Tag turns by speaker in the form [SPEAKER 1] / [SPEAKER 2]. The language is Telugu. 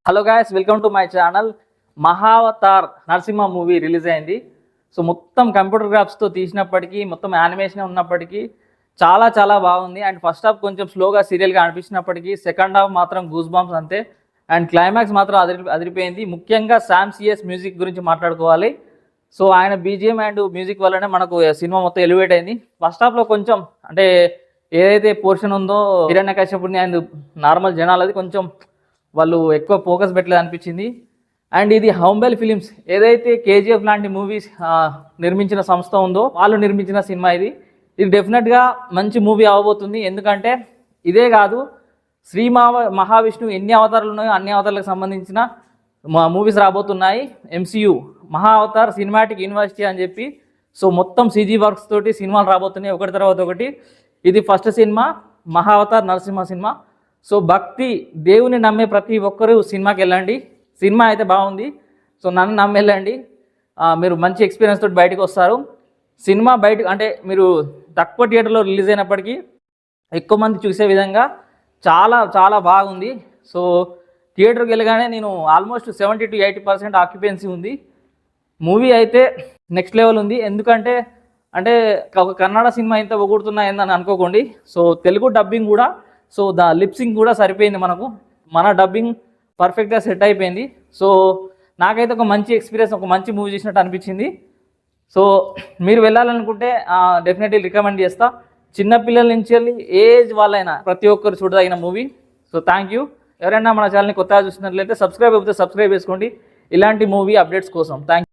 [SPEAKER 1] Hello guys, welcome to my channel. Mahavatar Narasimha movie release అయింది. సో మొత్తం కంప్యూటర్ గ్రాఫ్స్తో తీసినప్పటికీ, మొత్తం యానిమేషన్ ఉన్నప్పటికీ చాలా చాలా బాగుంది. అండ్ ఫస్ట్ హాఫ్ కొంచెం స్లోగా సీరియల్గా అనిపించినప్పటికీ సెకండ్ హాఫ్ మాత్రం గూస్ బంప్స్ అంతే. అండ్ క్లైమాక్స్ మాత్రం అదిరిపోయింది. ముఖ్యంగా శామ్ సిఎస్ మ్యూజిక్ గురించి మాట్లాడుకోవాలి. సో ఆయన బీజిఎం అండ్ మ్యూజిక్ వల్లనే మనకు సినిమా మొత్తం ఎలివేట్ అయింది. ఫస్ట్ హాఫ్లో కొంచెం అంటే ఏదైతే పోర్షన్ ఉందో హిరణ్యకశ్యపుని అండ్ నార్మల్ జనాలది కొంచెం వాళ్ళు ఎక్కువ ఫోకస్ పెట్టలేదు అనిపించింది. అండ్ ఇది హౌంబెల్ ఫిలిమ్స్ ఏదైతే కేజీఎఫ్ లాంటి మూవీస్ నిర్మించిన సంస్థ ఉందో వాళ్ళు నిర్మించిన సినిమా ఇది. ఇది డెఫినెట్గా మంచి మూవీ అవ్వబోతుంది. ఎందుకంటే ఇదే కాదు, శ్రీ మహావిష్ణువు ఎన్ని అవతారాలు ఉన్నాయో అన్ని అవతారాలకు సంబంధించిన మూవీస్ రాబోతున్నాయి. ఎంసీయూ మహా అవతార్ సినిమాటిక్ యూనివర్సిటీ అని చెప్పి సో మొత్తం సీజీ వర్క్స్ తోటి సినిమాలు రాబోతున్నాయి ఒకటి తర్వాత ఒకటి. ఇది ఫస్ట్ సినిమా మహా అవతార్ నరసింహ సినిమా. సో భక్తి దేవుని నమ్మే ప్రతి ఒక్కరూ సినిమాకి వెళ్ళండి. సినిమా అయితే బాగుంది. సో నన్ను నమ్మి వెళ్ళండి, మీరు మంచి ఎక్స్పీరియన్స్ తోటి బయటకు వస్తారు. సినిమా బయట అంటే మీరు తక్కువ థియేటర్లో రిలీజ్ అయినప్పటికీ ఎక్కువ మంది చూసే విధంగా చాలా చాలా బాగుంది. సో థియేటర్కి వెళ్ళగానే నేను ఆల్మోస్ట్ 70 to 80% ఆక్యుపెన్సీ ఉంది. మూవీ అయితే నెక్స్ట్ లెవెల్ ఉంది. ఎందుకంటే అంటే ఒక కన్నడ సినిమా ఇంత పొగుడుతున్నాయిందని అనుకోకండి. సో తెలుగు డబ్బింగ్ కూడా, సో లిప్సింగ్ కూడా సరిపోయింది. మన డబ్బింగ్ పర్ఫెక్ట్గా సెట్ అయిపోయింది. సో నాకైతే ఒక మంచి ఎక్స్పీరియన్స్, ఒక మంచి మూవీ చూసినట్టు అనిపించింది. సో మీరు వెళ్ళాలనుకుంటే డెఫినెట్లీ రికమెండ్ చేస్తా. చిన్నపిల్లల నుంచి వెళ్ళి ఏజ్ వాళ్ళైనా ప్రతి ఒక్కరు చూడదగిన మూవీ. So thank you. ఎవరైనా మన ఛానల్ని కొత్తగా చూసినట్లయితే సబ్స్క్రైబ్ చేసుకోండి ఇలాంటి మూవీ అప్డేట్స్ కోసం. Thank you.